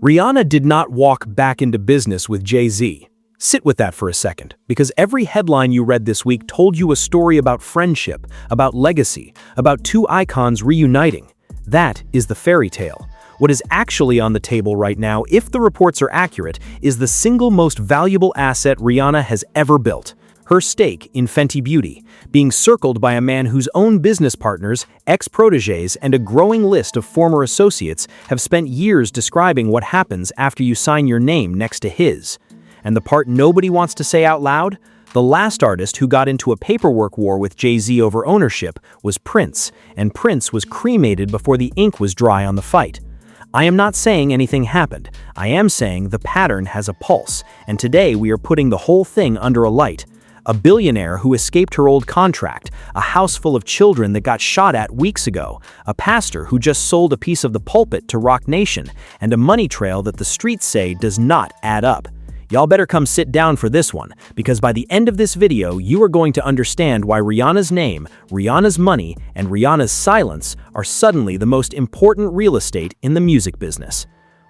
Rihanna did not walk back into business with Jay-Z. Sit with that for a second, because every headline you read this week told you a story about friendship, about legacy, about two icons reuniting. That is the fairy tale. What is actually on the table right now, if the reports are accurate, is the single most valuable asset Rihanna has ever built. Her stake in Fenty Beauty, being circled by a man whose own business partners, ex-protégés, and a growing list of former associates have spent years describing what happens after you sign your name next to his. And the part nobody wants to say out loud? The last artist who got into a paperwork war with Jay-Z over ownership was Prince, and Prince was cremated before the ink was dry on the fight. I am not saying anything happened. I am saying the pattern has a pulse, and today we are putting the whole thing under a light. A billionaire who escaped her old contract, a house full of children that got shot at weeks ago, a pastor who just sold a piece of the pulpit to Roc Nation, and a money trail that the streets say does not add up. Y'all better come sit down for this one, because by the end of this video, you are going to understand why Rihanna's name, Rihanna's money, and Rihanna's silence are suddenly the most important real estate in the music business.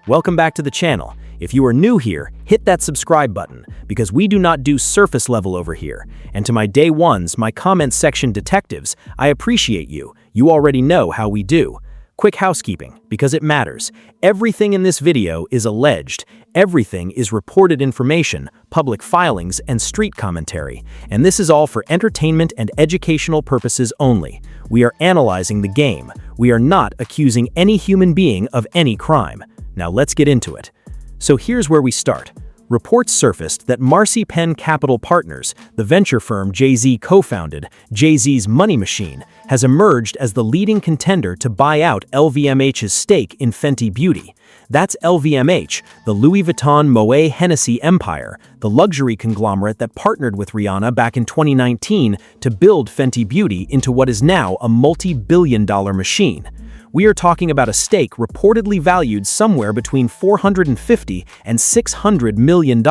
Welcome back to the channel. If you are new here, hit that subscribe button, because we do not do surface level over here. And to my day ones, my comment section detectives, I appreciate you. You already know how we do. Quick housekeeping, because it matters. Everything in this video is alleged. Everything is reported information, public filings, and street commentary. And this is all for entertainment and educational purposes only. We are analyzing the game. We are not accusing any human being of any crime. Now let's get into it. So here's where we start. Reports surfaced that MarcyPen Capital Partners, the venture firm Jay-Z co-founded, Jay-Z's money machine, has emerged as the leading contender to buy out LVMH's stake in Fenty Beauty. That's LVMH, the Louis Vuitton Moet Hennessy empire, the luxury conglomerate that partnered with Rihanna back in 2019 to build Fenty Beauty into what is now a multi-billion-dollar machine. We are talking about a stake reportedly valued somewhere between $450 and $600 million.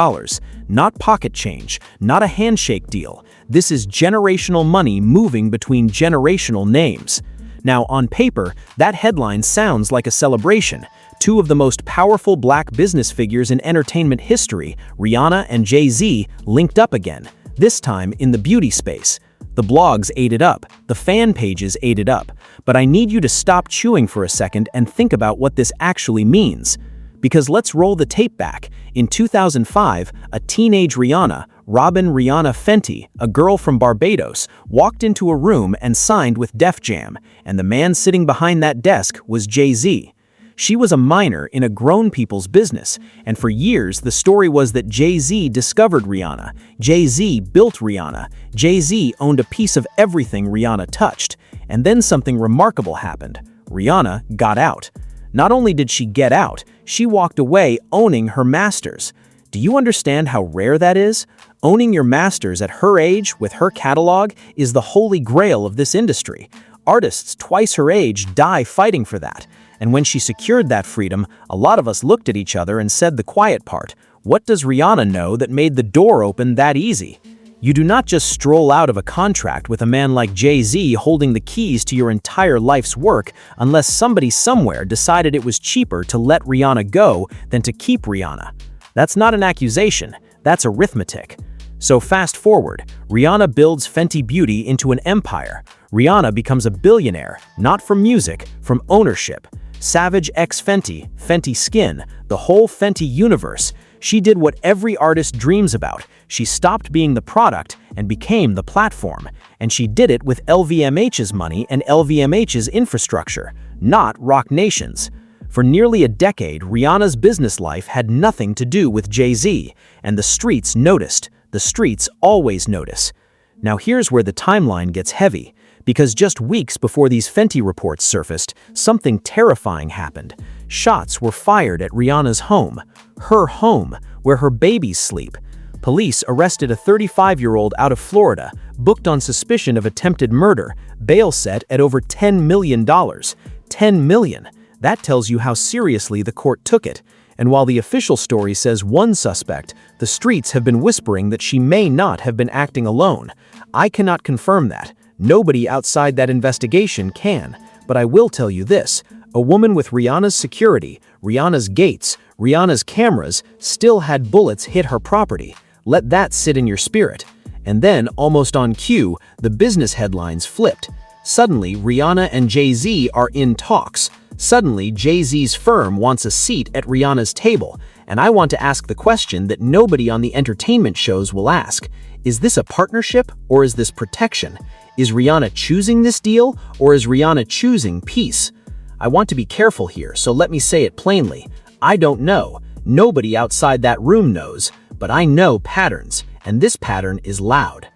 Not pocket change, not a handshake deal. This is generational money moving between generational names. Now, on paper, that headline sounds like a celebration. Two of the most powerful black business figures in entertainment history, Rihanna and Jay-Z, linked up again, this time in the beauty space. The blogs ate it up, the fan pages ate it up, but I need you to stop chewing for a second and think about what this actually means. Because let's roll the tape back. In 2005, a teenage Rihanna, Robin Rihanna Fenty, a girl from Barbados, walked into a room and signed with Def Jam, and the man sitting behind that desk was Jay-Z. She was a minor in a grown people's business, and for years the story was that Jay-Z discovered Rihanna, Jay-Z built Rihanna, Jay-Z owned a piece of everything Rihanna touched. And then something remarkable happened. Rihanna got out. Not only did she get out, she walked away owning her masters. Do you understand how rare that is? Owning your masters at her age with her catalog is the holy grail of this industry. Artists twice her age die fighting for that. And when she secured that freedom, a lot of us looked at each other and said the quiet part. What does Rihanna know that made the door open that easy? You do not just stroll out of a contract with a man like Jay-Z holding the keys to your entire life's work unless somebody somewhere decided it was cheaper to let Rihanna go than to keep Rihanna. That's not an accusation, that's arithmetic. So fast forward, Rihanna builds Fenty Beauty into an empire. Rihanna becomes a billionaire, not from music, from ownership. Savage x Fenty, Fenty Skin, the whole Fenty universe. She did what every artist dreams about. She stopped being the product and became the platform. And she did it with LVMH's money and LVMH's infrastructure, not Roc Nation's. For nearly a decade, Rihanna's business life had nothing to do with Jay-Z, and the streets noticed. The streets always notice. Now here's where the timeline gets heavy, because just weeks before these Fenty reports surfaced, something terrifying happened. Shots were fired at Rihanna's home, her home, where her babies sleep. Police arrested a 35-year-old out of Florida, booked on suspicion of attempted murder, bail set at over $10 million. $10 million. That tells you how seriously the court took it. And while the official story says one suspect, the streets have been whispering that she may not have been acting alone. I cannot confirm that. Nobody outside that investigation can. But I will tell you this. A woman with Rihanna's security, Rihanna's gates, Rihanna's cameras still had bullets hit her property. Let that sit in your spirit. And then, almost on cue, the business headlines flipped. Suddenly, Rihanna and Jay-Z are in talks. Suddenly, Jay-Z's firm wants a seat at Rihanna's table. And I want to ask the question that nobody on the entertainment shows will ask. Is this a partnership or is this protection? Is Rihanna choosing this deal or is Rihanna choosing peace? I want to be careful here, so let me say it plainly. I don't know. Nobody outside that room knows, but I know patterns, and this pattern is loud.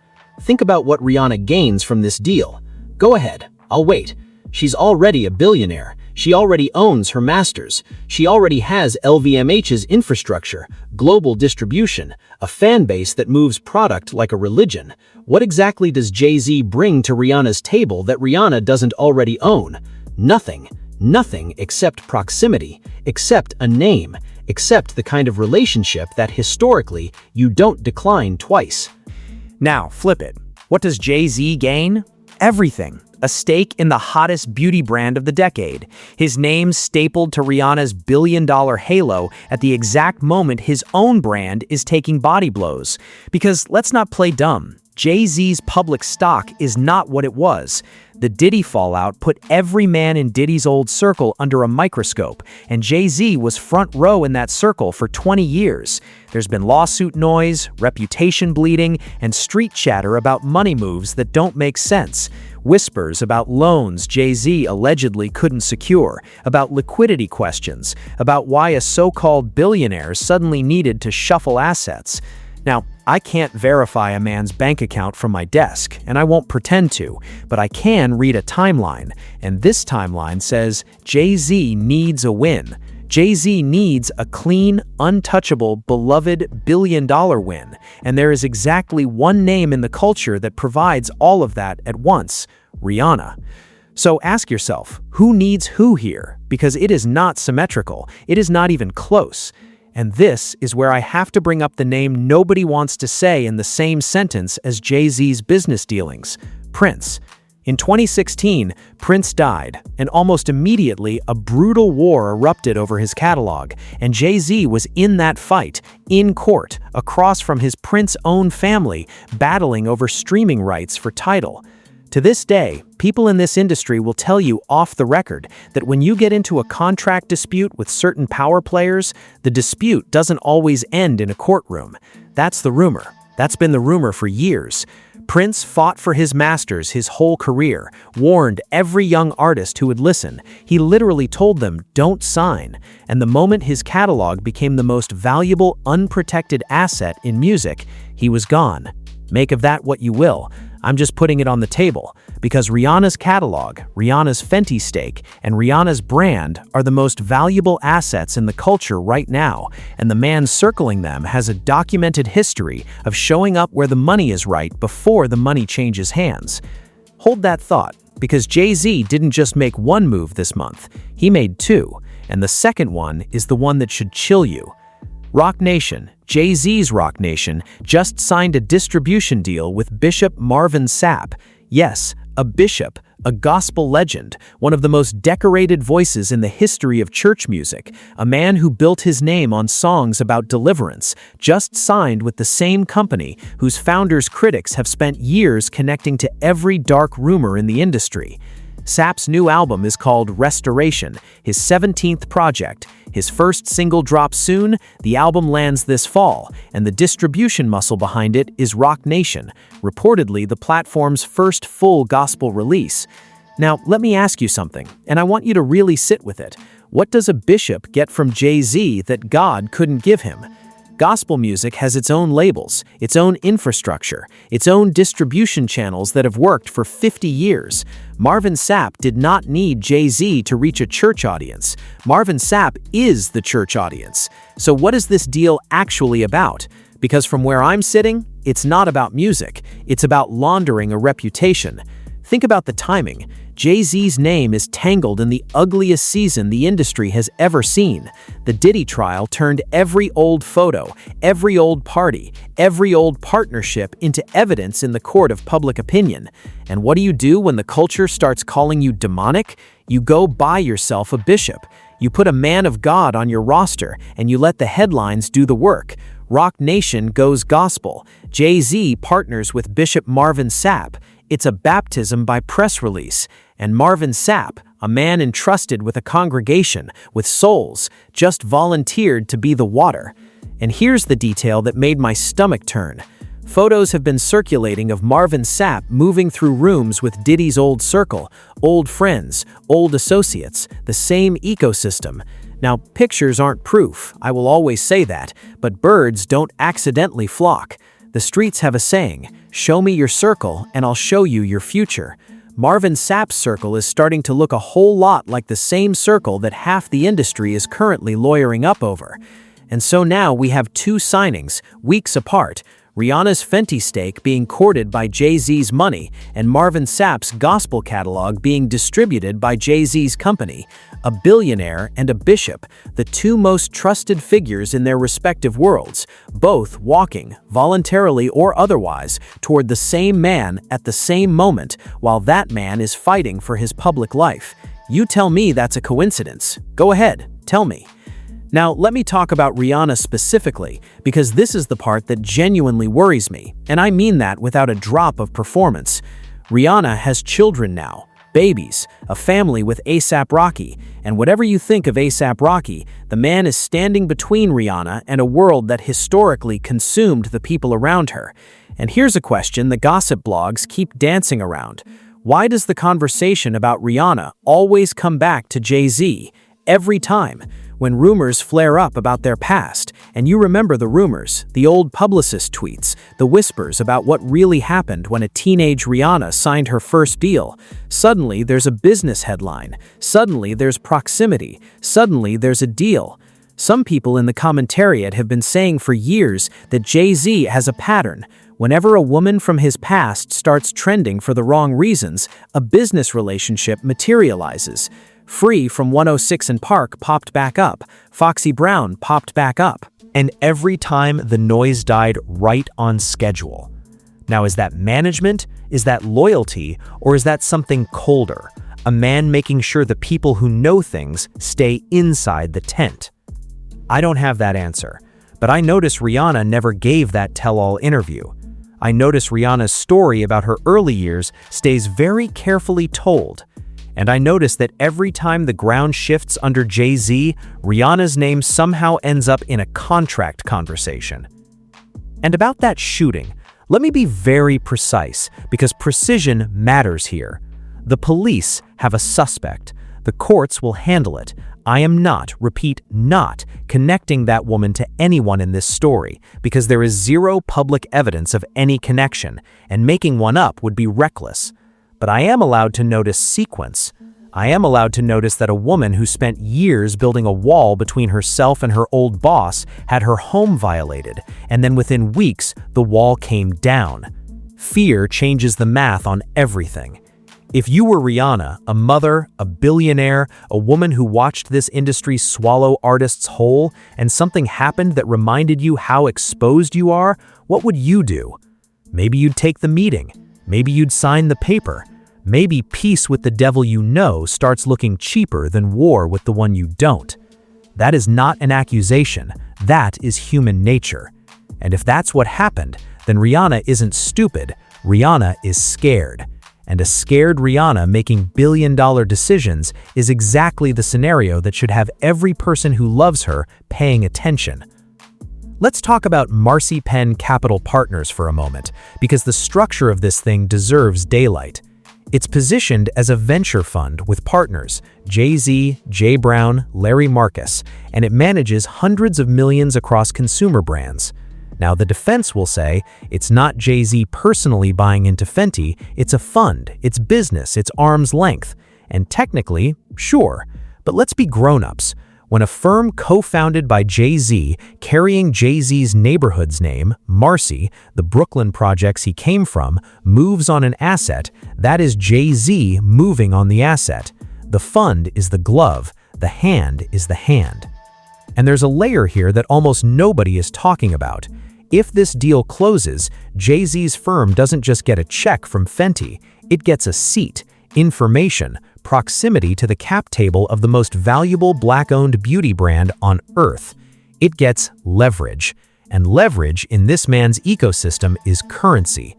Think about what Rihanna gains from this deal. Go ahead, I'll wait. She's already a billionaire. She already owns her masters. She already has LVMH's infrastructure, global distribution, a fan base that moves product like a religion. What exactly does Jay-Z bring to Rihanna's table that Rihanna doesn't already own? Nothing. Nothing except proximity, except a name, except the kind of relationship that historically you don't decline twice. Now, flip it. What does Jay-Z gain? Everything. A stake in the hottest beauty brand of the decade. His name stapled to Rihanna's billion-dollar halo at the exact moment his own brand is taking body blows. Because let's not play dumb. Jay-Z's public stock is not what it was. The Diddy fallout put every man in Diddy's old circle under a microscope, and Jay-Z was front row in that circle for 20 years. There's been lawsuit noise, reputation bleeding, and street chatter about money moves that don't make sense. Whispers about loans Jay-Z allegedly couldn't secure, about liquidity questions, about why a so-called billionaire suddenly needed to shuffle assets. Now, I can't verify a man's bank account from my desk, and I won't pretend to, but I can read a timeline, and this timeline says Jay-Z needs a win. Jay-Z needs a clean, untouchable, beloved billion-dollar win, and there is exactly one name in the culture that provides all of that at once: Rihanna. So ask yourself, who needs who here? Because it is not symmetrical. It is not even close. And this is where I have to bring up the name nobody wants to say in the same sentence as Jay-Z's business dealings: Prince. In 2016, Prince died, and almost immediately a brutal war erupted over his catalog, and Jay-Z was in that fight, in court, across from his Prince-owned family, battling over streaming rights for Tidal. To this day, people in this industry will tell you off the record that when you get into a contract dispute with certain power players, the dispute doesn't always end in a courtroom. That's the rumor. That's been the rumor for years. Prince fought for his masters his whole career, warned every young artist who would listen. He literally told them, don't sign. And the moment his catalog became the most valuable, unprotected asset in music, he was gone. Make of that what you will. I'm just putting it on the table, because Rihanna's catalog, Rihanna's Fenty stake, and Rihanna's brand are the most valuable assets in the culture right now, and the man circling them has a documented history of showing up where the money is right before the money changes hands. Hold that thought, because Jay-Z didn't just make one move this month, he made two, and the second one is the one that should chill you. Roc Nation, Jay-Z's Roc Nation, just signed a distribution deal with Bishop Marvin Sapp. Yes, a bishop, a gospel legend, one of the most decorated voices in the history of church music, a man who built his name on songs about deliverance, just signed with the same company whose founders' critics have spent years connecting to every dark rumor in the industry. Sapp's new album is called Restoration, his 17th project. His first single drops soon, the album lands this fall, and the distribution muscle behind it is Roc Nation, reportedly the platform's first full gospel release. Now, let me ask you something, and I want you to really sit with it. What does a bishop get from Jay-Z that God couldn't give him? Gospel music has its own labels, its own infrastructure, its own distribution channels that have worked for 50 years. Marvin Sapp did not need Jay-Z to reach a church audience. Marvin Sapp is the church audience. So what is this deal actually about? Because from where I'm sitting, it's not about music. It's about laundering a reputation. Think about the timing. Jay-Z's name is tangled in the ugliest season the industry has ever seen. The Diddy trial turned every old photo, every old party, every old partnership into evidence in the court of public opinion. And what do you do when the culture starts calling you demonic? You go buy yourself a bishop. You put a man of God on your roster, and you let the headlines do the work. Roc Nation goes gospel. Jay-Z partners with Bishop Marvin Sapp. It's a baptism by press release. And Marvin Sapp, a man entrusted with a congregation, with souls, just volunteered to be the water. And here's the detail that made my stomach turn. Photos have been circulating of Marvin Sapp moving through rooms with Diddy's old circle, old friends, old associates, the same ecosystem. Now, pictures aren't proof, I will always say that, but birds don't accidentally flock. The streets have a saying, show me your circle and I'll show you your future. Marvin Sapp's circle is starting to look a whole lot like the same circle that half the industry is currently lawyering up over. And so now we have two signings, weeks apart, Rihanna's Fenty stake being courted by Jay-Z's money and Marvin Sapp's gospel catalog being distributed by Jay-Z's company, a billionaire and a bishop, the two most trusted figures in their respective worlds, both walking, voluntarily or otherwise, toward the same man at the same moment while that man is fighting for his public life. You tell me that's a coincidence. Go ahead, tell me. Now, let me talk about Rihanna specifically, because this is the part that genuinely worries me, and I mean that without a drop of performance. Rihanna has children now, babies, a family with A$AP Rocky, and whatever you think of A$AP Rocky, the man is standing between Rihanna and a world that historically consumed the people around her. And here's a question the gossip blogs keep dancing around. Why does the conversation about Rihanna always come back to Jay-Z? Every time. When rumors flare up about their past, and you remember the rumors, the old publicist tweets, the whispers about what really happened when a teenage Rihanna signed her first deal, suddenly there's a business headline, suddenly there's proximity, suddenly there's a deal. Some people in the commentariat have been saying for years that Jay-Z has a pattern. Whenever a woman from his past starts trending for the wrong reasons, a business relationship materializes. Free from 106 and Park popped back up. Foxy Brown popped back up. And every time the noise died right on schedule. Now, is that management? Is that loyalty? Or is that something colder? A man making sure the people who know things stay inside the tent? I don't have that answer, but I notice Rihanna never gave that tell-all interview. I notice Rihanna's story about her early years stays very carefully told. And I notice that every time the ground shifts under Jay-Z, Rihanna's name somehow ends up in a contract conversation. And about that shooting, let me be very precise, because precision matters here. The police have a suspect. The courts will handle it. I am not, repeat, not, connecting that woman to anyone in this story, because there is zero public evidence of any connection, and making one up would be reckless. But I am allowed to notice sequence. I am allowed to notice that a woman who spent years building a wall between herself and her old boss had her home violated, and then within weeks, the wall came down. Fear changes the math on everything. If you were Rihanna, a mother, a billionaire, a woman who watched this industry swallow artists whole, and something happened that reminded you how exposed you are, what would you do? Maybe you'd take the meeting. Maybe you'd sign the paper. Maybe peace with the devil you know starts looking cheaper than war with the one you don't. That is not an accusation. That is human nature. And if that's what happened, then Rihanna isn't stupid. Rihanna is scared. And a scared Rihanna making billion-dollar decisions is exactly the scenario that should have every person who loves her paying attention. Let's talk about MarcyPen Capital Partners for a moment, because the structure of this thing deserves daylight. It's positioned as a venture fund with partners, Jay-Z, Jay Brown, Larry Marcus, and it manages hundreds of millions across consumer brands. Now, the defense will say it's not Jay-Z personally buying into Fenty, it's a fund, it's business, it's arm's length. And technically, sure, but let's be grown-ups. When a firm co-founded by Jay-Z, carrying Jay-Z's neighborhood's name, Marcy, the Brooklyn projects he came from, moves on an asset, that is Jay-Z moving on the asset. The fund is the glove, the hand is the hand. And there's a layer here that almost nobody is talking about. If this deal closes, Jay-Z's firm doesn't just get a check from Fenty, it gets a seat, information, proximity to the cap table of the most valuable Black-owned beauty brand on Earth. It gets leverage. And leverage in this man's ecosystem is currency.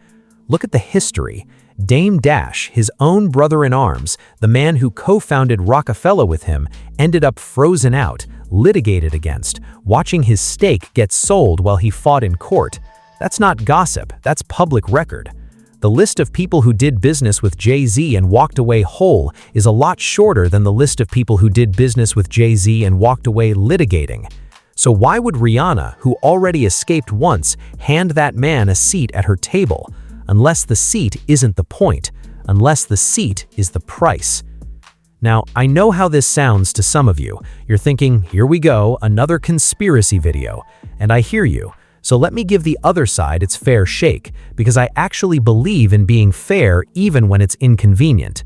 Look at the history. Dame Dash, his own brother-in-arms, the man who co-founded Rockefeller with him, ended up frozen out, litigated against, watching his stake get sold while he fought in court. That's not gossip, that's public record. The list of people who did business with Jay-Z and walked away whole is a lot shorter than the list of people who did business with Jay-Z and walked away litigating. So why would Rihanna, who already escaped once, hand that man a seat at her table? Unless the seat isn't the point, unless the seat is the price. Now, I know how this sounds to some of you. You're thinking, here we go, another conspiracy video. And I hear you. So let me give the other side its fair shake, because I actually believe in being fair even when it's inconvenient.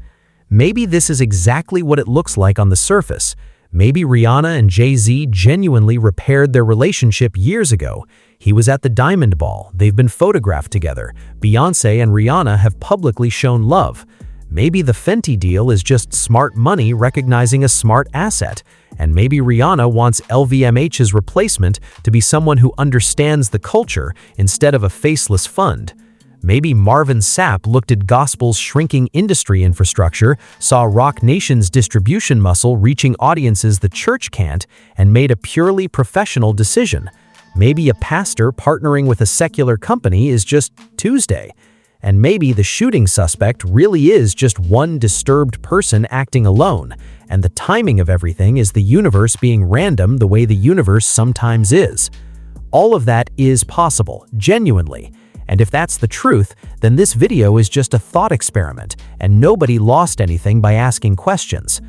Maybe this is exactly what it looks like on the surface. Maybe Rihanna and Jay-Z genuinely repaired their relationship years ago. He was at the Diamond Ball, they've been photographed together. Beyoncé and Rihanna have publicly shown love. Maybe the Fenty deal is just smart money recognizing a smart asset. And maybe Rihanna wants LVMH's replacement to be someone who understands the culture instead of a faceless fund. Maybe Marvin Sapp looked at gospel's shrinking industry infrastructure, saw Roc Nation's distribution muscle reaching audiences the church can't, and made a purely professional decision. Maybe a pastor partnering with a secular company is just Tuesday. And maybe the shooting suspect really is just one disturbed person acting alone, and the timing of everything is the universe being random the way the universe sometimes is. All of that is possible, genuinely. And if that's the truth, then this video is just a thought experiment, and nobody lost anything by asking questions.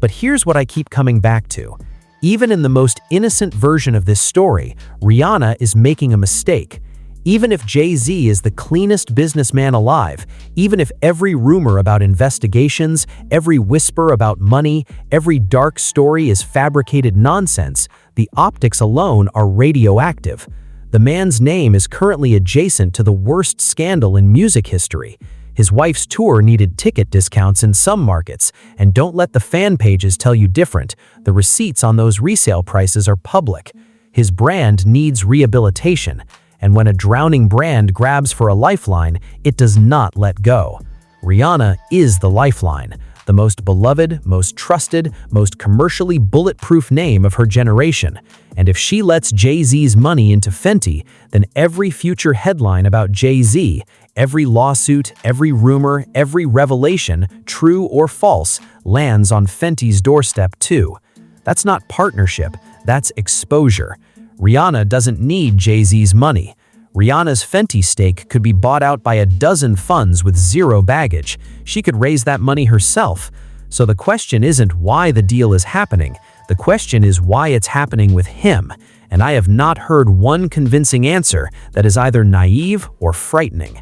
But here's what I keep coming back to. Even in the most innocent version of this story, Rihanna is making a mistake. Even if Jay-Z is the cleanest businessman alive, even if every rumor about investigations, every whisper about money, every dark story is fabricated nonsense, the optics alone are radioactive. The man's name is currently adjacent to the worst scandal in music history. His wife's tour needed ticket discounts in some markets, and don't let the fan pages tell you different. The receipts on those resale prices are public. His brand needs rehabilitation. And when a drowning brand grabs for a lifeline, it does not let go. Rihanna is the lifeline, the most beloved, most trusted, most commercially bulletproof name of her generation. And if she lets Jay-Z's money into Fenty, then every future headline about Jay-Z, every lawsuit, every rumor, every revelation, true or false, lands on Fenty's doorstep too. That's not partnership, that's exposure. Rihanna doesn't need Jay-Z's money. Rihanna's Fenty stake could be bought out by a dozen funds with zero baggage. She could raise that money herself. So the question isn't why the deal is happening. The question is why it's happening with him. And I have not heard one convincing answer that is either naive or frightening.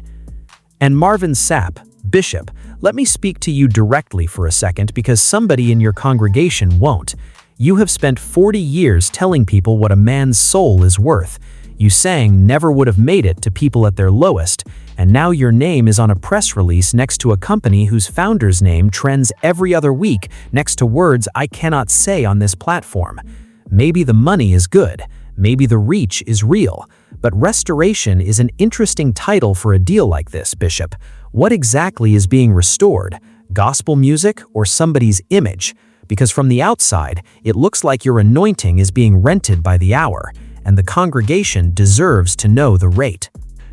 And Marvin Sapp, Bishop, let me speak to you directly for a second because somebody in your congregation won't. You have spent 40 years telling people what a man's soul is worth. You sang never would have made it to people at their lowest, and now your name is on a press release next to a company whose founder's name trends every other week next to words I cannot say on this platform. Maybe the money is good, maybe the reach is real, but restoration is an interesting title for a deal like this, Bishop. What exactly is being restored? Gospel music or somebody's image? Because from the outside, it looks like your anointing is being rented by the hour, and the congregation deserves to know the rate.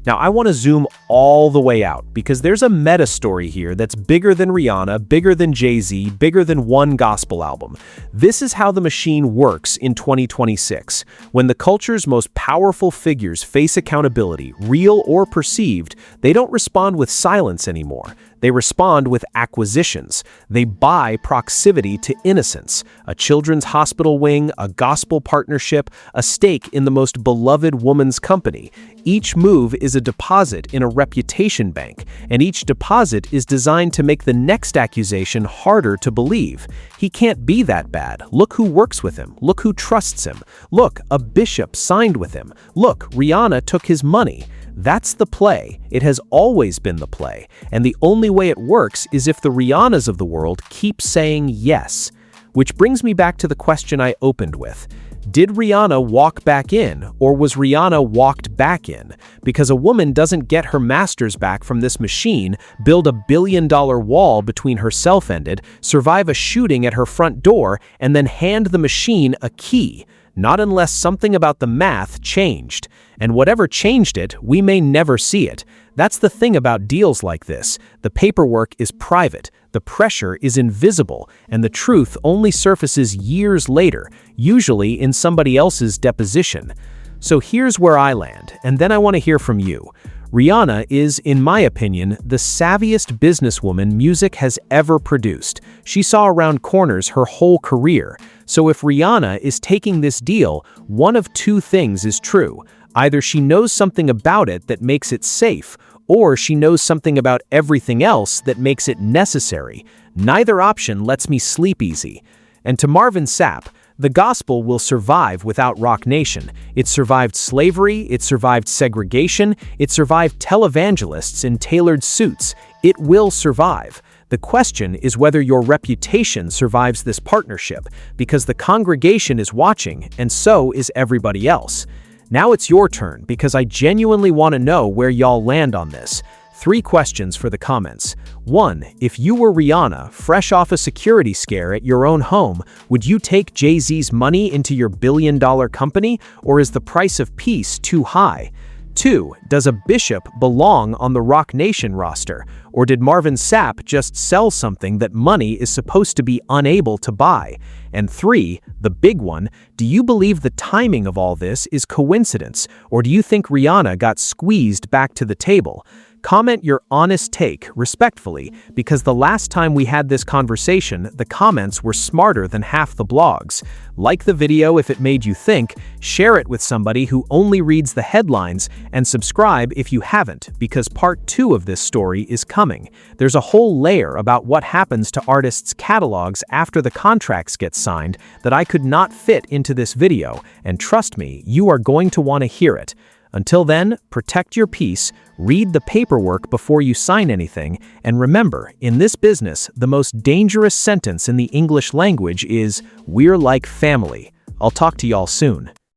Now, I want to zoom all the way out because there's a meta story here that's bigger than Rihanna, bigger than Jay-Z, bigger than one gospel album. This is how the machine works in 2026. When the culture's most powerful figures face accountability, real or perceived, they don't respond with silence anymore. They respond with acquisitions. They buy proximity to innocence, a children's hospital wing, a gospel partnership, a stake in the most beloved woman's company. Each move is a deposit in a reputation bank, and each deposit is designed to make the next accusation harder to believe. He can't be that bad. Look who works with him. Look who trusts him. Look, a bishop signed with him. Look, Rihanna took his money. That's the play. It has always been the play. And the only way it works is if the Rihannas of the world keep saying yes. Which brings me back to the question I opened with. Did Rihanna walk back in, or was Rihanna walked back in? Because a woman doesn't get her masters back from this machine, build a billion-dollar wall between herself and it, survive a shooting at her front door, and then hand the machine a key. Not unless something about the math changed. And whatever changed it, we may never see it. That's the thing about deals like this. The paperwork is private, the pressure is invisible, and the truth only surfaces years later, usually in somebody else's deposition. So here's where I land, and then I want to hear from you. Rihanna is, in my opinion, the savviest businesswoman music has ever produced. She saw around corners her whole career. So if Rihanna is taking this deal, one of two things is true. Either she knows something about it that makes it safe, or she knows something about everything else that makes it necessary. Neither option lets me sleep easy. And to Marvin Sapp, the gospel will survive without Roc Nation. It survived slavery, it survived segregation, it survived televangelists in tailored suits. It will survive. The question is whether your reputation survives this partnership, because the congregation is watching, and so is everybody else. Now it's your turn, because I genuinely want to know where y'all land on this. 3 questions for the comments. 1. If you were Rihanna, fresh off a security scare at your own home, would you take Jay-Z's money into your billion-dollar company, or is the price of peace too high? 2. Does a Bishop belong on the Roc Nation roster, or did Marvin Sapp just sell something that money is supposed to be unable to buy? And 3, the big one, do you believe the timing of all this is coincidence, or do you think Rihanna got squeezed back to the table? Comment your honest take, respectfully, because the last time we had this conversation, the comments were smarter than half the blogs. Like the video if it made you think, share it with somebody who only reads the headlines, and subscribe if you haven't, because part 2 of this story is coming. There's a whole layer about what happens to artists' catalogs after the contracts get signed that I could not fit into this video, and trust me, you are going to want to hear it. Until then, protect your peace, read the paperwork before you sign anything, and remember, in this business, the most dangerous sentence in the English language is, "We're like family." I'll talk to y'all soon.